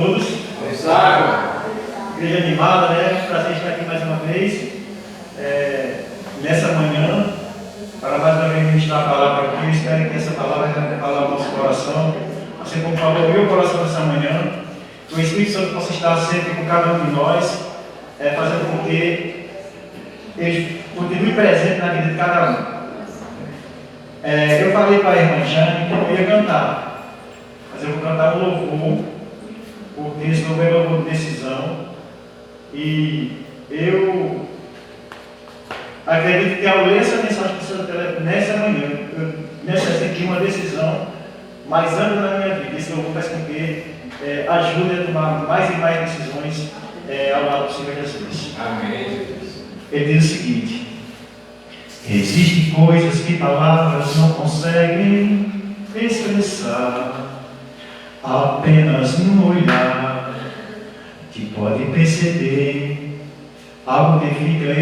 todos. Igreja animada, né? Prazer estar aqui mais uma vez, nessa manhã, para mais uma vez ministrar a palavra aqui. Eu espero que essa palavra venha falar o nosso coração, assim como falou o meu coração nessa manhã. Que o Espírito Santo possa estar sempre com cada um de nós, fazendo com que ele continue presente na vida de cada um. Eu falei para a irmã Jane que eu não ia cantar, mas eu vou cantar um louvor, porque esse louvor é um louvor de decisão. E eu acredito que ao ler essa mensagem nessa manhã, eu necessito de uma decisão mais ampla na minha vida. Esse louvor faz com que ajude a tomar mais e mais decisões ao lado do Senhor Jesus. Amém. Ele diz o seguinte: existem coisas que palavras não conseguem expressar, apenas no olhar que pode perceber algo que fica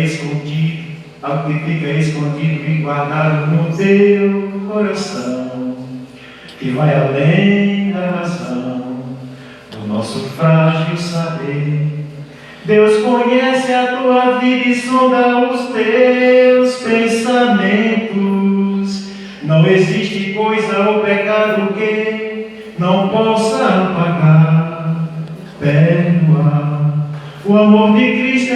escondido e guardado no teu coração, que vai além da razão do nosso frágil saber. Deus conhece a tua vida e sonda os teus pensamentos. Não existe coisa ou pecado que não possa apagar, perdoar. O amor de Cristo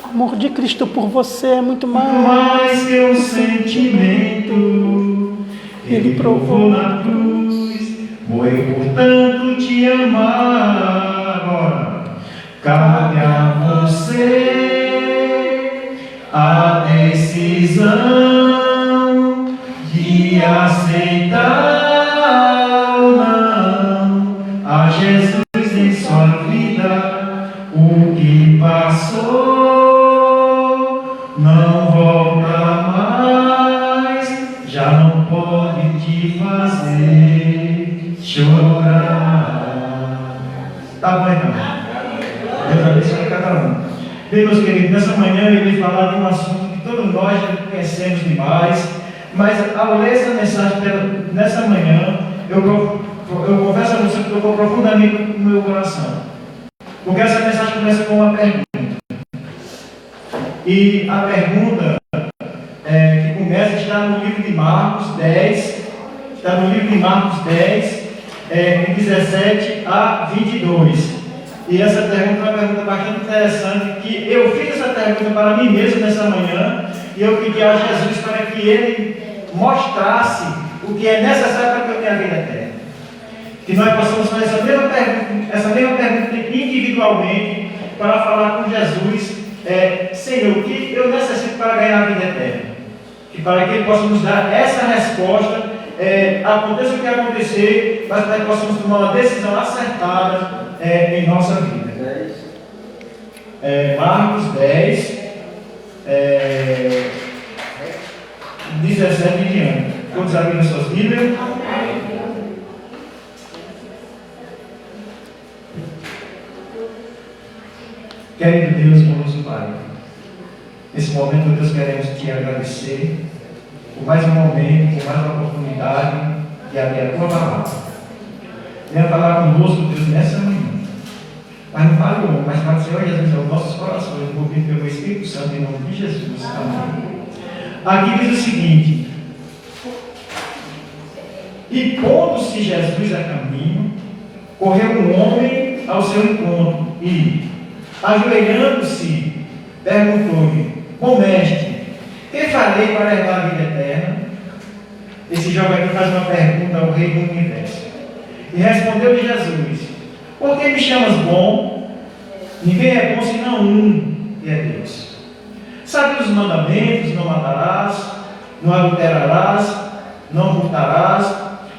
o amor de Cristo por você é muito mais que um sentimento. Ele provou na cruz, morreu por tanto te amar. Agora cabe a você a decisão de aceitar ou não a Jesus em sua vida. O que passou não volta mais, já não pode te fazer chorar. Tá bom, então. Deus abençoe cada um. Bem, meus queridos, nessa manhã eu irei falar de um assunto que todos nós conhecemos demais, mas ao ler essa mensagem nessa manhã, eu confesso a você que tocou profundamente no meu coração, porque essa mensagem começa com uma pergunta, e a pergunta que começa está no livro de Marcos 10, de 17 a 22. E essa pergunta é uma pergunta bastante interessante, que eu fiz essa pergunta para mim mesmo nessa manhã, e eu pedi a Jesus para que Ele mostrasse o que é necessário para que eu tenha a vida eterna. Que nós possamos fazer essa mesma pergunta individualmente, para falar com Jesus, Senhor, o que eu necessito para ganhar a vida eterna? E para que Ele possa nos dar essa resposta, aconteça o que acontecer, mas para que possamos tomar uma decisão acertada em nossa vida. Marcos 10, 17 em diante. Todos abriram suas Bíblias? Querido Deus, bondoso Pai, nesse momento, Deus, queremos te agradecer por mais um momento, por mais uma oportunidade de abrir a tua palavra. Venha falar conosco, Deus, nessa manhã. Mas não fale o homem, mas fale, Senhor Jesus, aos nossos corações, envolvidos pelo Espírito Santo, em nome de Jesus. Amém. Aqui diz o seguinte: e pondo-se Jesus a caminho, correu um homem ao seu encontro e, ajoelhando-se, perguntou-lhe: bom mestre, que farei para herdar a vida eterna? Esse jovem aqui faz uma pergunta ao Rei do Universo. E respondeu-lhe Jesus: por que me chamas bom? Ninguém é bom senão um, e é Deus. Sabe os mandamentos: não matarás, não adulterarás, não furtarás,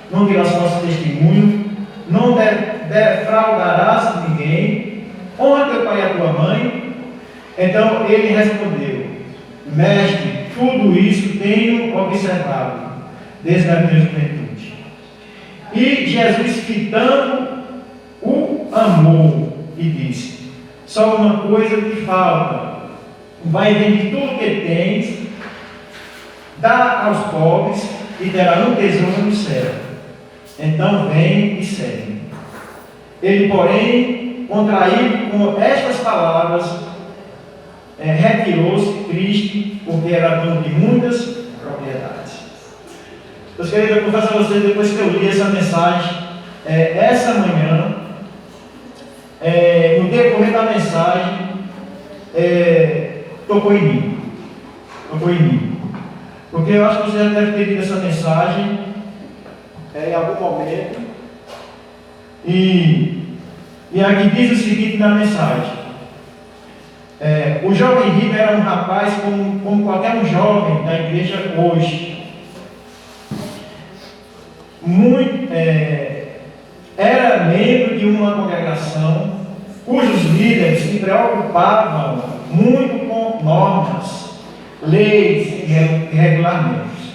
não dirás falso testemunho, não defraudarás ninguém, honra teu pai e a tua mãe. Então ele respondeu: mestre, tudo isso tenho observado desde a minha juventude. E Jesus, fitando, o amou e disse: só uma coisa te falta, vai vender tudo que tens, dá aos pobres e terá um tesouro no céu. Então vem e segue. Ele, porém, contraído com estas palavras, retirou-se triste, porque era dono de muitas propriedades. Meus queridos, eu confesso a vocês, depois que eu li essa mensagem, essa manhã, no decorrer da mensagem, tocou em mim. Porque eu acho que você já deve ter lido essa mensagem em algum momento. E aqui diz o seguinte na mensagem. O jovem rico era um rapaz como qualquer um jovem da igreja hoje. Era membro de uma congregação cujos líderes se preocupavam muito com normas, leis e regulamentos.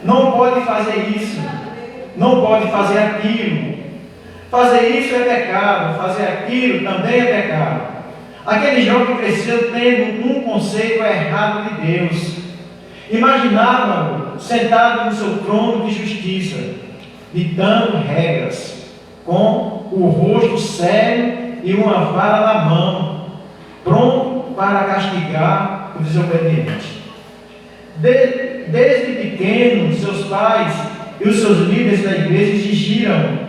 Não pode fazer isso, não pode fazer aquilo. Fazer isso é pecado, fazer aquilo também é pecado. Aquele jovem cresceu tendo um conceito errado de Deus. Imaginava-o sentado no seu trono de justiça, ditando regras, com o rosto sério e uma vara na mão, pronto para castigar o desobediente. Desde pequeno, seus pais e os seus líderes da igreja exigiram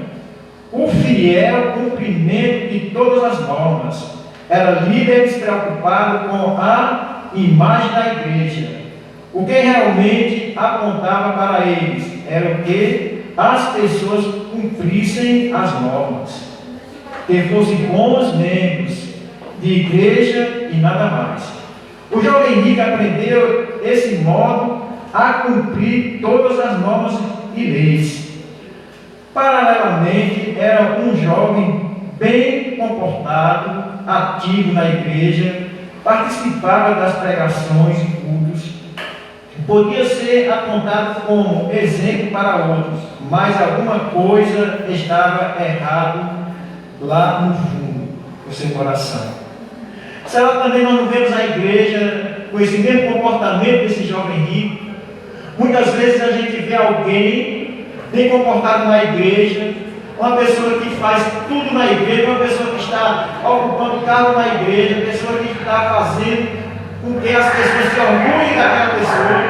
o fiel cumprimento de todas as normas. Eram líderes preocupados com a imagem da igreja. O que realmente apontava para eles era o que as pessoas cumprissem as normas, que fossem bons membros de igreja e nada mais. O jovem rico aprendeu esse modo a cumprir todas as normas e leis. Paralelamente, era um jovem bem comportado, ativo na igreja, participava das pregações e cultos, podia ser apontado como exemplo para outros, mas alguma coisa estava errado lá no fundo do seu coração. Será também nós não vemos a igreja com esse mesmo comportamento desse jovem rico? Muitas vezes a gente vê alguém bem comportado na igreja, uma pessoa que faz tudo na igreja, uma pessoa que está ocupando cargo na igreja, uma pessoa que está fazendo com que as pessoas se orgulhem daquela pessoa,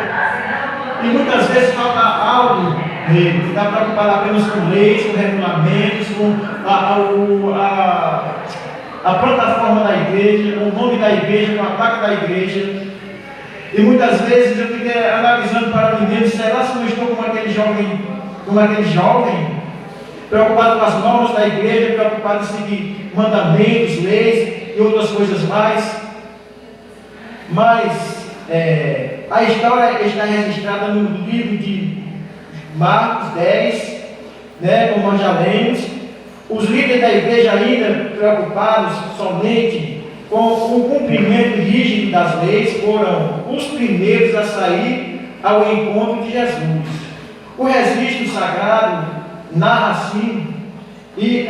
e muitas vezes falta algo nele, está preocupado apenas com leis, com regulamentos, com a plataforma da igreja, com o nome da igreja, com a placa da igreja. E muitas vezes eu fiquei analisando para mim mesmo, será se eu estou como aquele jovem, preocupado com as normas da igreja, preocupado em seguir mandamentos, leis e outras coisas mais. Mas a história está registrada no livro de Marcos 10, como nós já lemos. Os líderes da igreja ainda preocupados somente com o cumprimento rígido das leis foram os primeiros a sair ao encontro de Jesus. O registro sagrado narra assim, e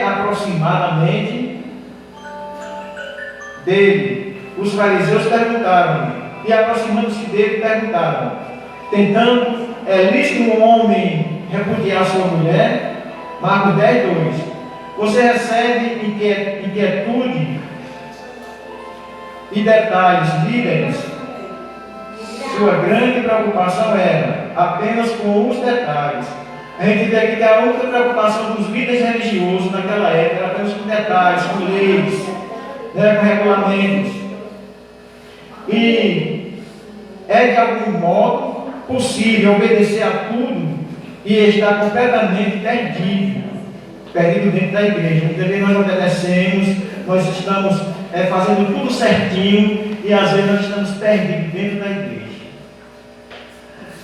aproximadamente dele. Os fariseus perguntaram, e aproximando-se dele perguntaram, tentando, é lícito um homem repudiar sua mulher? Marcos 10, 2. Você recebe inquietude e detalhes, líderes. Sua grande preocupação era apenas com os detalhes. A gente vê aqui que a única preocupação dos líderes religiosos naquela época era apenas com detalhes, com leis, com regulamentos. E é de algum modo possível obedecer a tudo e estar completamente perdido dentro da igreja. Muitas vezes nós obedecemos, nós estamos fazendo tudo certinho e às vezes nós estamos perdidos dentro da igreja.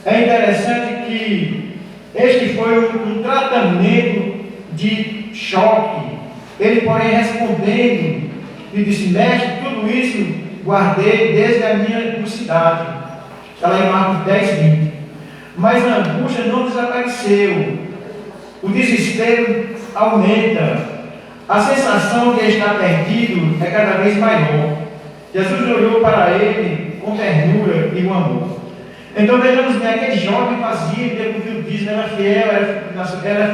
É interessante que este foi um tratamento de choque. Ele, porém, respondendo, lhe disse: mestre, tudo isso guardei desde a minha mocidade. Está lá em Marcos 10, 20. Mas a angústia não desapareceu. O desespero aumenta. A sensação de estar perdido é cada vez maior. Jesus olhou para ele com ternura e com amor. Então vejamos bem, aquele jovem fazia, ele cumpriu o dízimo, era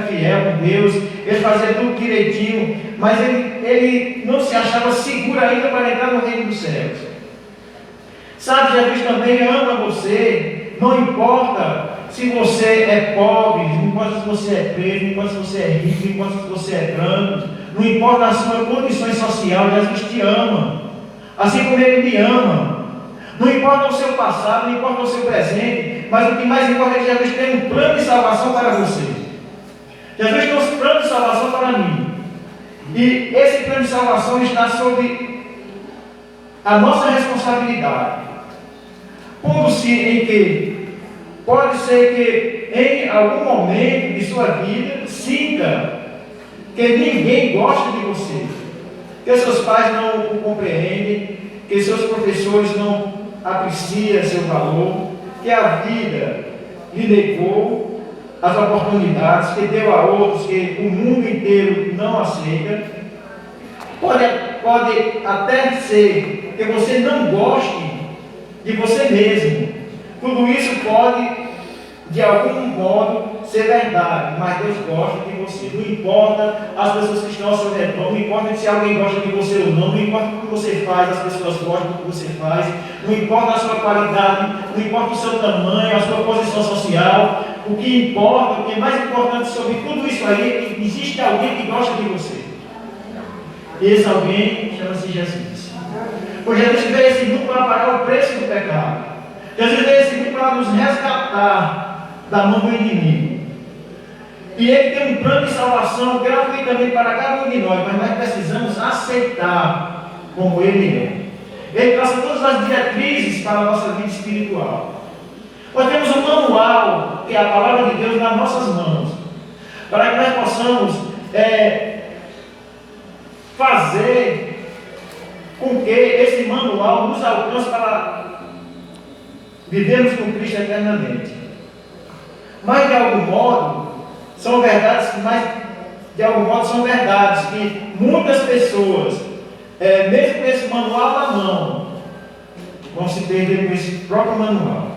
fiel com Deus, ele fazia tudo direitinho, mas ele não se achava seguro ainda para entrar no reino dos céus. Sabe, Jesus também ama você, não importa se você é pobre, não importa se você é preto, não importa se você é rico, não importa se você é branco, não importa a sua condição social, Jesus te ama, assim como Ele me ama. Não importa o seu passado, não importa o seu presente, mas o que mais importa é que Jesus tem um plano de salvação para você. Jesus tem um plano de salvação para mim. E esse plano de salvação está sob a nossa responsabilidade. Pondo-se em que pode ser que em algum momento de sua vida sinta que ninguém gosta de você, que seus pais não o compreendem, que seus professores não apreciam seu valor, que a vida lhe negou as oportunidades, que deu a outros, que o mundo inteiro não aceita. Pode até ser que você não goste de você mesmo. Tudo isso pode, de algum modo, ser verdade, mas Deus gosta de você. Não importa as pessoas que estão ao seu redor, não importa se alguém gosta de você ou não importa o que você faz, as pessoas gostam do que você faz, não importa a sua qualidade, não importa o seu tamanho, a sua posição social. O que importa, o que é mais importante sobre tudo isso aí é que existe alguém que gosta de você. E esse alguém chama-se Jesus. Pois Jesus veio a esse mundo para pagar o preço do pecado. Jesus veio a esse mundo para nos resgatar da mão do inimigo. E Ele tem um plano de salvação gratuitamente para cada um de nós, mas nós precisamos aceitar como Ele é. Ele traça todas as diretrizes para a nossa vida espiritual. Nós temos um manual, que é a palavra de Deus, nas nossas mãos, para que nós possamos fazer com que esse manual nos alcance para vivermos com Cristo eternamente. Mas de algum modo são verdades que muitas pessoas, mesmo com esse manual na mão, vão se perder com esse próprio manual.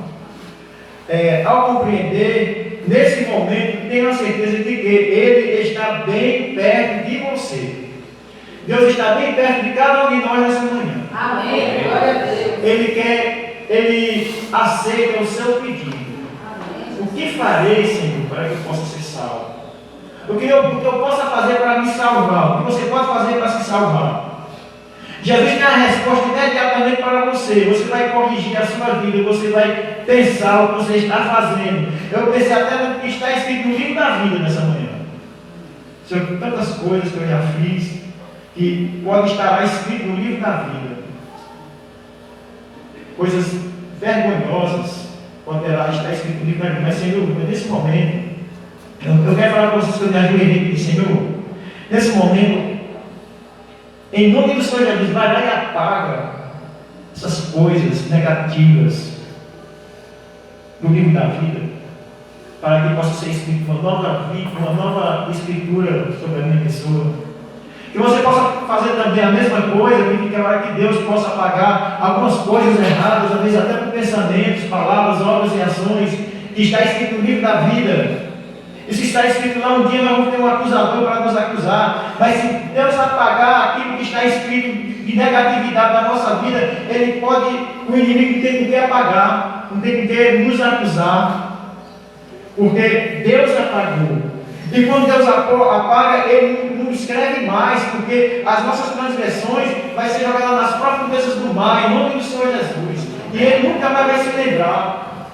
Ao compreender, nesse momento, tenho a certeza de que Ele está bem perto de você. Deus está bem perto de cada um de nós nessa manhã. Amém. Glória a Deus. Ele aceita o seu pedido. Amém. O que farei, Senhor, para que eu possa ser salvo? O que eu possa fazer para me salvar? O que você pode fazer para se salvar? Jesus tem a resposta imediatamente para você. Você vai corrigir a sua vida, você vai pensar o que você está fazendo. Eu pensei até no que está escrito no livro da vida nessa manhã. Sobre tantas coisas que eu já fiz, que pode estar escrito no livro da vida. Coisas vergonhosas, poderá estar escrito no livro da vida. Mas, Senhor, nesse momento, eu quero falar para vocês que eu me ajoelhei e disse, Senhor, nesse momento, em nome do Senhor Jesus, vai lá e apaga essas coisas negativas do livro da vida, para que possa ser escrito uma nova vida, uma nova escritura sobre a minha pessoa. Que você possa fazer também a mesma coisa, para que Deus possa apagar algumas coisas erradas, às vezes até por pensamentos, palavras, obras e ações, que está escrito no livro da vida. E se está escrito lá, um dia nós vamos ter um acusador para nos acusar. Mas se Deus apagar aquilo que está escrito de negatividade da nossa vida, o inimigo não tem com que apagar, não tem com que nos acusar, porque Deus apagou. E quando Deus apaga, Ele não escreve mais, porque as nossas transgressões vai ser jogadas nas profundezas do mar, em nome do Senhor Jesus. E Ele nunca mais vai se lembrar.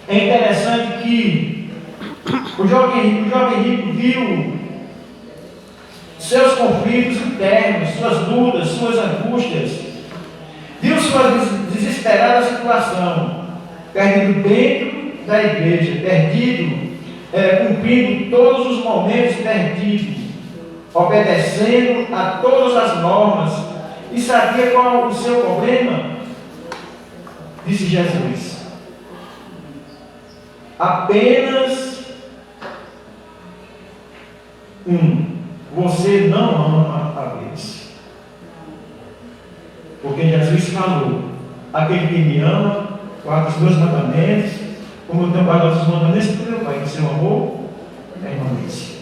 É interessante que o jovem rico viu seus conflitos internos, suas lutas, suas angústias, viu sua desesperada situação, perdido dentro da igreja, perdido, cumprindo todos os momentos perdidos, obedecendo a todas as normas. E sabia qual o seu problema? Disse Jesus: apenas você não ama a Deus. Porque Jesus falou: aquele que me ama, guarda os meus mandamentos, como eu tenho guardado os mandamentos do meu Pai, que seu amor permanece.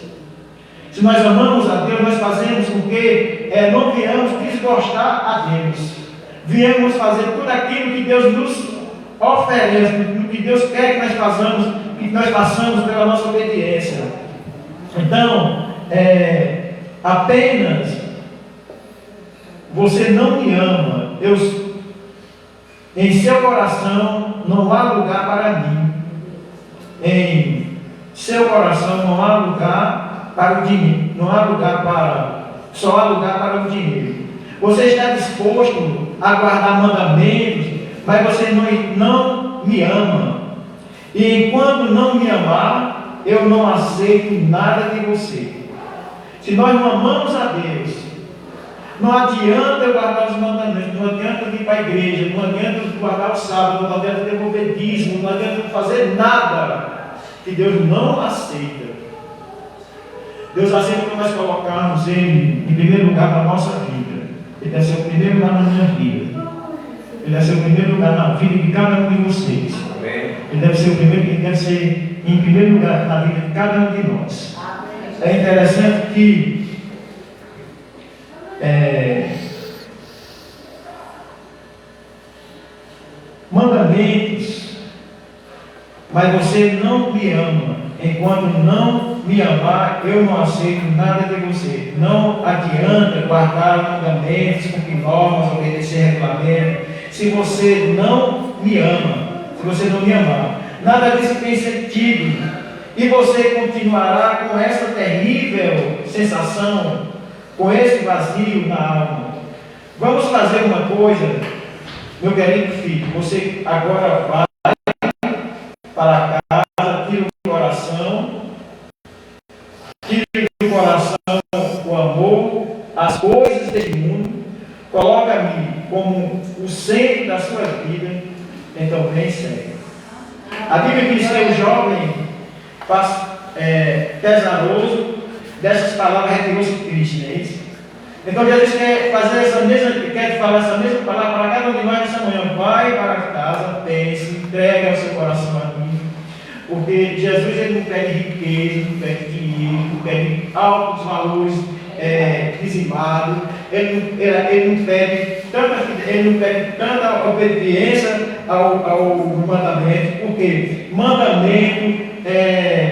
Se nós amamos a Deus, nós fazemos com que não viemos desgostar a Deus. Viemos fazer tudo aquilo que Deus nos oferece, o que Deus quer que nós façamos, que nós façamos pela nossa obediência. Então, apenas você não me ama, em seu coração não há lugar para mim. Em seu coração não há lugar para o dinheiro, só há lugar para o dinheiro. Você está disposto a guardar mandamentos, mas você não me ama. E enquanto não me amar, eu não aceito nada de você. Se nós não amamos a Deus, não adianta eu guardar os mandamentos, não adianta eu ir para a igreja, não adianta eu guardar o sábado, não adianta eu devolver dízimo, não adianta eu fazer nada que Deus não aceita. Deus aceita que nós colocarmos Ele em primeiro lugar na nossa vida. Ele deve ser o primeiro lugar na minha vida. Ele deve ser o primeiro lugar na vida de cada um de vocês. Ele deve ser em primeiro lugar na vida de cada um de nós. É interessante que mandamentos, mas você não me ama. Enquanto não me amar, eu não aceito nada de você. Não adianta guardar mandamentos, cumprir normas, obedecer regulamento, se você não me ama, se você não me amar. Nada disso tem sentido. E você continuará com essa terrível sensação, com esse vazio na alma. Vamos fazer uma coisa, meu querido filho. Você agora vai para casa, tira o coração o amor, as coisas deste mundo, coloca-me como o centro da sua vida, então vem segue. A Bíblia diz que o jovem pesaroso dessas palavras retirou-se Cristo, não é isso? Então Jesus quer falar essa mesma palavra para cada um de nós nessa manhã. Vai para casa, pense, entrega o seu coração a mim. Porque Jesus ele não pede riqueza, não pede dinheiro, não pede altos valores dizimados, ele não pede tanta obediência ao mandamento, porque mandamento,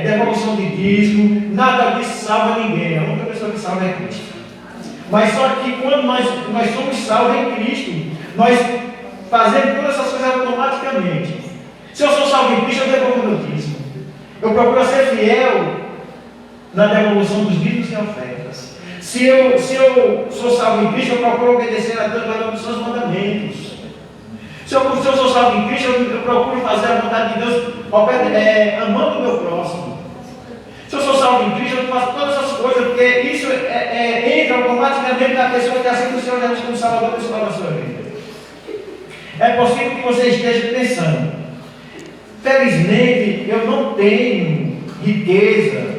devolução de dízimo, nada disso salva ninguém. A única pessoa que salva é Cristo. Mas só que quando nós somos salvos em Cristo, nós fazemos todas essas coisas automaticamente. Se eu sou salvo em Cristo, eu devolvo meu dízimo. Eu procuro ser fiel na devolução dos dízimos e ofertas. Se eu sou salvo em Cristo, eu procuro obedecer a Deus pelos seus mandamentos. Se eu sou salvo em Cristo, eu procuro fazer a vontade de Deus amando o meu próximo. Se eu sou salvo em Cristo, eu faço todas essas coisas, porque isso entra automaticamente na pessoa que aceita o Senhor Jesus como Salvador pessoal da sua vida. É possível que você esteja pensando: felizmente eu não tenho riqueza.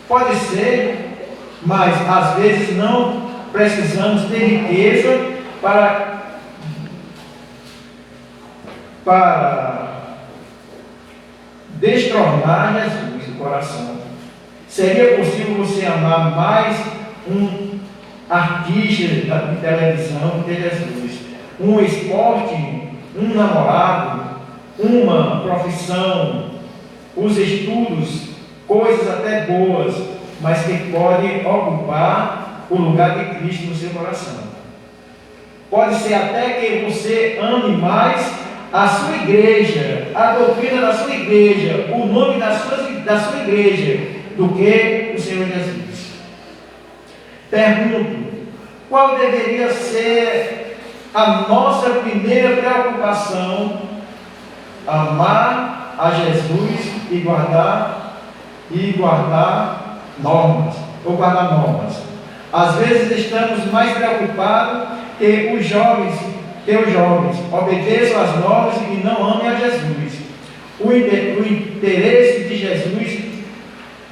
Pode ser, mas às vezes não precisamos ter riqueza para destronar Jesus no coração. Seria possível você amar mais um artista de televisão que Jesus, um esporte, um namorado, uma profissão, os estudos, coisas até boas, mas que podem ocupar o lugar de Cristo no seu coração? Pode ser até que você ame mais a sua igreja, a doutrina da sua igreja, o nome da sua igreja, do que o Senhor Jesus. Pergunto: qual deveria ser a nossa primeira preocupação? Amar a Jesus e guardar normas, ou guardar normas. Às vezes estamos mais preocupados que os jovens, obedeçam às normas e não amem a Jesus. O interesse de Jesus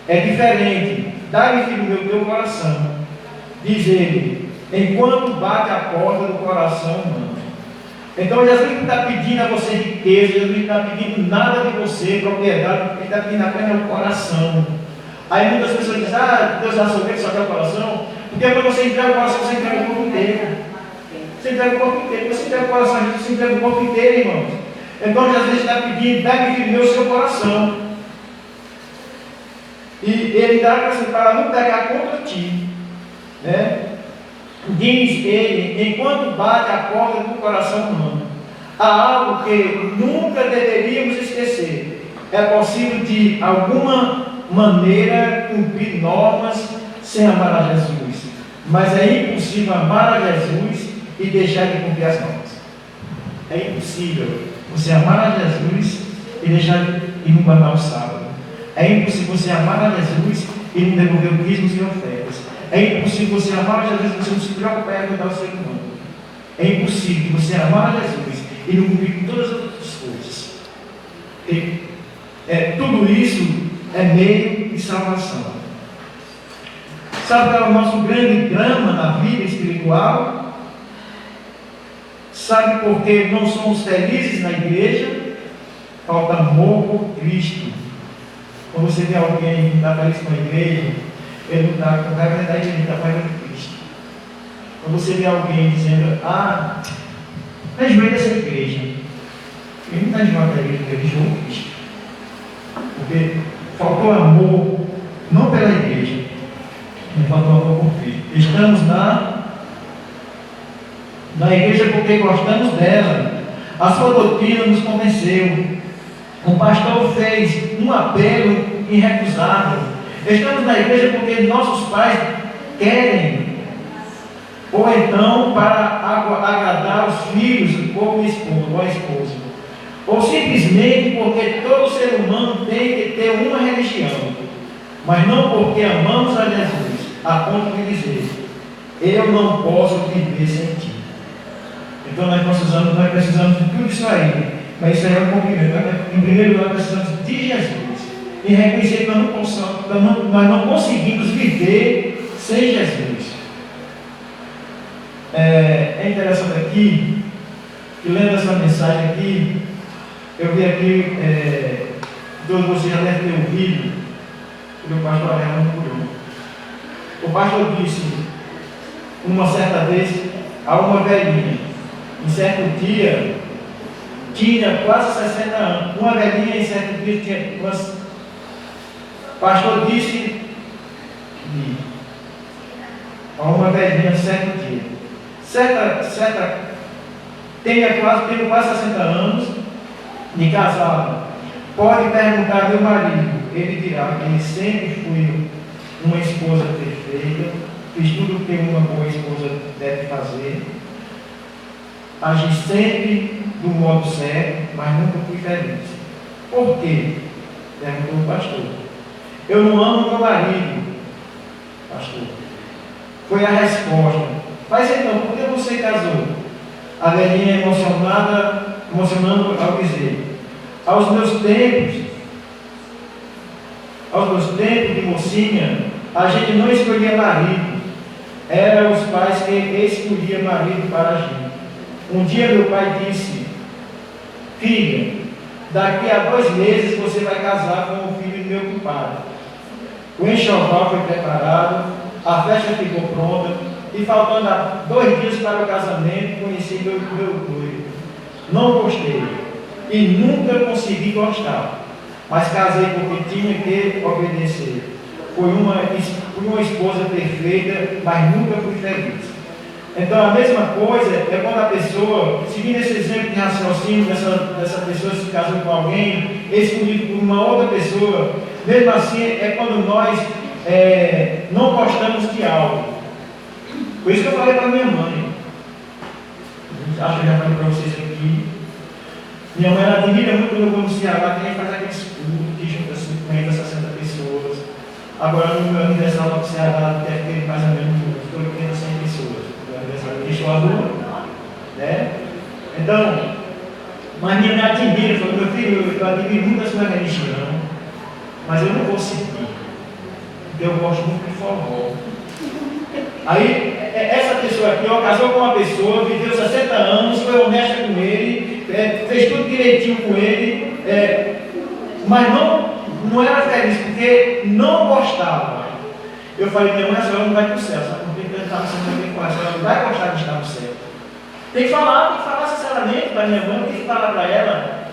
é diferente. Dá-me, filho meu, teu coração, diz ele, enquanto bate a porta do coração humano. Então Jesus não está pedindo a você riqueza, Jesus não está pedindo nada de você, propriedade, ele está pedindo apenas o coração. Aí muitas pessoas dizem, Deus dá sorvete, só quer o coração, porque quando você entrega o coração, você entrega o corpo inteiro. Você entrega o corpo inteiro, você entrega o coração, você entrega o corpo inteiro, irmãos. Então Jesus está pedindo, dá-me, filho meu, o seu coração. E ele dá para não pegar contra ti. Né? Diz ele, enquanto bate a porta do coração humano, há algo que nunca deveríamos esquecer. É possível de alguma maneira cumprir normas sem amar a Jesus, mas é impossível amar a Jesus e deixar de cumprir as normas. É impossível você amar a Jesus e deixar de não guardar o sábado. É impossível você amar a Jesus e não devolver o dízimo e ofertas. É impossível você amar a Jesus e você não se preocupar em ajudar o ser humano. É impossível você amar a Jesus e não cumprir com todas as outras coisas. Tudo isso é meio de salvação. Sabe qual é o nosso grande drama na vida espiritual? Sabe por que não somos felizes na igreja? Falta amor por Cristo. Quando você vê alguém que está feliz com a igreja, ele não está com raiva da igreja, ele está com raiva de Cristo. Quando você vê alguém dizendo, ajoelha dessa igreja, ele não está enjoado da igreja, ele enjoou Cristo. Porque faltou amor, não pela igreja, mas faltou amor por Cristo. Estamos na igreja porque gostamos dela. A sua doutrina nos convenceu. O pastor fez um apelo irrecusável. Estamos na igreja porque nossos pais querem, ou então para agradar os filhos ou o esposo ou a esposa, ou simplesmente porque todo ser humano tem que ter uma religião, mas não porque amamos a Jesus, a ponto de dizer, eu não posso viver sem ti. Então nós precisamos de tudo isso aí, mas isso aí é um cumprimento. Em primeiro lugar, precisamos de Jesus e reconhecer que nós não conseguimos viver sem Jesus. É interessante aqui, que lendo essa mensagem aqui, eu vi aqui, todos vocês já devem ter ouvido, o meu pastor Ariano curou. O pastor disse, uma certa vez, a uma velhinha, em certo dia, tinha quase 60 anos. Uma velhinha em certo dia tinha quase. O pastor disse a uma velhinha em certo dia. Tenho quase 60 anos de casado. Pode perguntar ao meu marido. Ele dirá que ele sempre foi uma esposa perfeita, fiz tudo o que uma boa esposa deve fazer. Agi sempre do modo certo, mas nunca fui feliz. Por quê? Perguntou o pastor. Eu não amo meu marido, pastor. Foi a resposta. Mas então, por que você casou? A velhinha emocionando ao dizer, aos meus tempos de mocinha, a gente não escolhia marido. Eram os pais que escolhiam marido para a gente. Um dia meu pai disse, filha, daqui a 2 meses você vai casar com o filho do meu compadre. O enxoval foi preparado, a festa ficou pronta, e faltando 2 dias para o casamento, conheci meu noivo. Não gostei, e nunca consegui gostar, mas casei porque tinha que obedecer. Fui uma esposa perfeita, mas nunca fui feliz. Então a mesma coisa é quando a pessoa, seguindo esse exemplo de raciocínio dessa pessoa se casou com alguém, escolhido por uma outra pessoa, mesmo assim é quando nós não gostamos de algo. Por isso que eu falei para minha mãe, acho que eu já falei para vocês aqui, minha mãe ela admira muito quando eu vou no Ceará, que a gente faz aqueles cultos que junta 50, 60 pessoas. Agora no meu aniversário no Ceará deve ter mais ou menos 80, 100 pessoas. Deixou a rua, né? Então, mas minha mãe admira, falou, meu filho, eu admiro muito a sua religião, mas eu não vou seguir, porque eu gosto muito de forró. Aí, essa pessoa aqui, ó, casou com uma pessoa, viveu 60 anos, foi honesta com ele, fez tudo direitinho com ele, mas não era feliz, porque não gostava. Eu falei, minha mãe, a senhora não vai para o céu, sabe? Porque eu estava sendo com ela, a senhora não vai gostar de estar no céu. Tem que falar sinceramente para minha mãe, tem que falar para ela.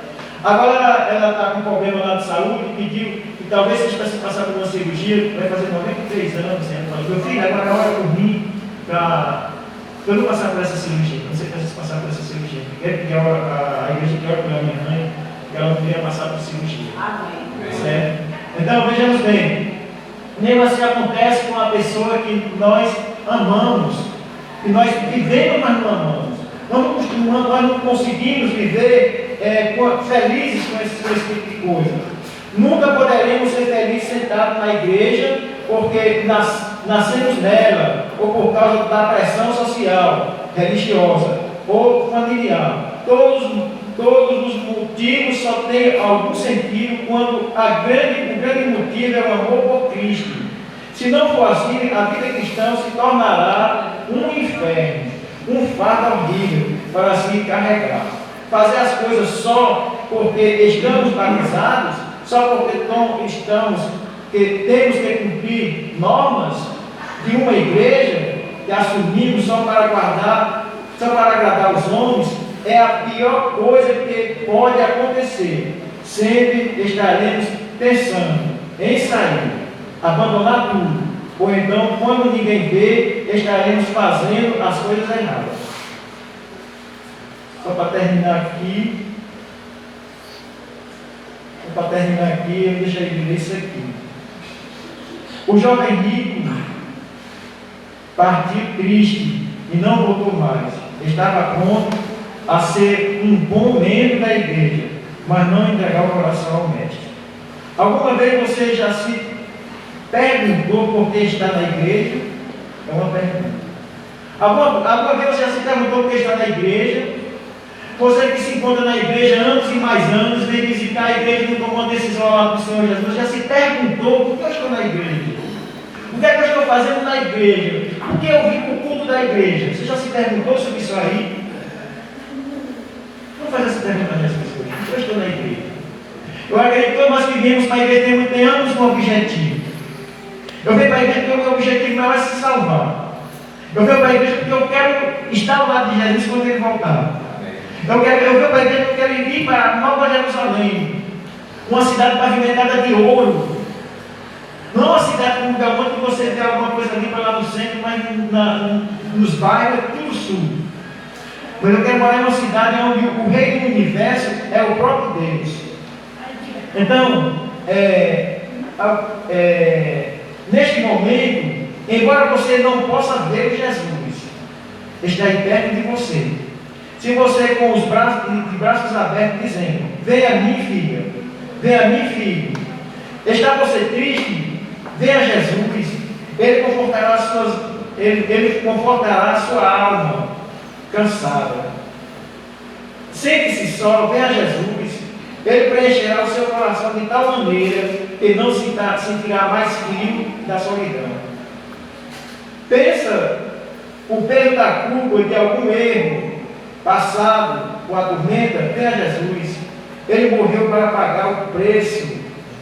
Agora ela está com um problema lá de saúde, pediu que talvez se tivesse passado por uma cirurgia, vai fazer 93 anos, ela falou, meu filho, agora é hora por mim para eu não passar por essa cirurgia, não sei se precisa passar por essa cirurgia. Quero que a igreja que ora pela minha mãe, que ela não tenha passado por cirurgia. Amém. Certo? Então vejamos bem, nem assim acontece com a pessoa que nós amamos, que nós vivemos, mas não amamos. Nós não conseguimos viver felizes com esse tipo de coisa. Nunca poderemos ser felizes sentados na igreja, porque nascemos nela, ou por causa da pressão social, religiosa ou familiar. Todos os motivos só têm algum sentido quando o grande motivo é o amor por Cristo. Se não for assim, a vida cristã se tornará um inferno, um fardo horrível para se carregar. Fazer as coisas só porque estamos batizados, só porque temos que cumprir normas de uma igreja que assumimos só para agradar os homens, é a pior coisa que pode acontecer. Sempre estaremos pensando em sair, abandonar tudo, ou então, quando ninguém vê, estaremos fazendo as coisas erradas. Só para terminar aqui, eu deixaria de ler isso aqui. O jovem rico partiu triste e não voltou mais. Estava pronto a ser um bom membro da igreja, mas não entregar o coração ao mestre. Alguma vez você já se perguntou por que está na igreja? É uma pergunta. Alguma vez você já se perguntou por que está na igreja? Você que se encontra na igreja anos e mais anos, vem visitar a igreja e não tomou uma decisão ao lado do Senhor Jesus, já se perguntou por que eu estou na igreja? O que é que eu estou fazendo na igreja? Por que eu vim para o culto da igreja? Você já se perguntou sobre isso aí? Não faz essa pergunta às pessoas. Por que eu estou na igreja? Eu acredito que todos nós que viemos para a igreja temos um objetivo. Eu venho para a igreja porque o meu objetivo não é se salvar. Eu venho para a igreja porque eu quero estar ao lado de Jesus quando ele voltar. Eu venho para a igreja porque eu quero ir para Nova Jerusalém, uma cidade pavimentada de ouro. Não uma cidade como Belmonte que você vê alguma coisa ali para lá no centro, mas nos bairros é tudo sul. Mas eu quero morar em uma cidade onde o rei do universo é o próprio Deus. Então, neste momento, embora você não possa ver Jesus, está aí perto de você. Se você com os braços abertos dizendo, venha a mim, filha, venha a mim, filho, está você triste, venha a Jesus, Ele confortará a sua alma cansada. Sente-se só, venha a Jesus, Ele preencherá o seu coração de tal maneira que não se sentirá mais frio da solidão. Pensa o peso da culpa de algum erro passado com a tormenta, venha Jesus. Ele morreu para pagar o preço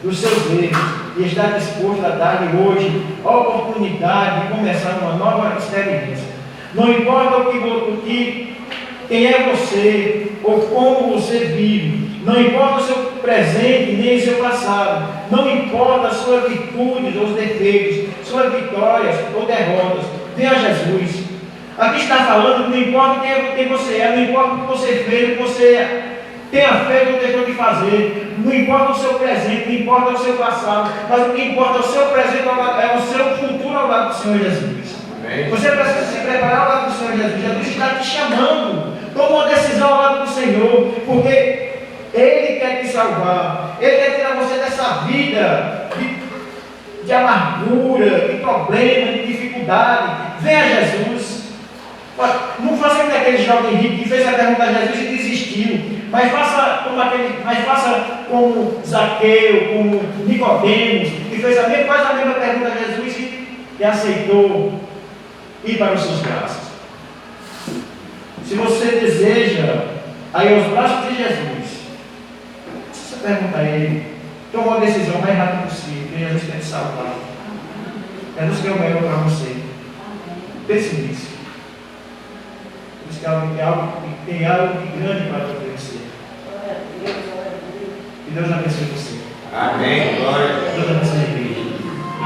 dos seus erros e está disposto a dar-lhe hoje a oportunidade de começar uma nova experiência. Não importa quem é você ou como você vive, não importa o seu presente nem o seu passado, não importa as suas virtudes ou os defeitos, suas vitórias ou derrotas, venha Jesus. Aqui está falando, não importa quem você é, não importa o que você fez, o que você tenha feito ou deixou de fazer, não importa o seu presente, não importa o seu passado, mas o que importa é o seu presente, é o seu futuro ao lado do Senhor Jesus. Amém. Você precisa se preparar ao lado do Senhor Jesus. Jesus está te chamando. Toma uma decisão ao lado do Senhor, porque Ele quer te salvar. Ele quer tirar você dessa vida de amargura, de problema, de dificuldade. Venha a Jesus. Não faça como aquele jovem rico que fez a pergunta a Jesus e desistiu. Mas faça como Zaqueu, como Nicodemos, que faz a mesma pergunta a Jesus e aceitou. ir para os seus braços. Se você deseja aí aos braços de Jesus, você pergunta a Ele, toma uma decisão o mais rápido possível, que Jesus quer te salvar. Jesus quer o melhor para você. Pense nisso. Diz que tem algo de grande para te oferecer. Que Deus abençoe você. Amém. Glória. Deus abençoe.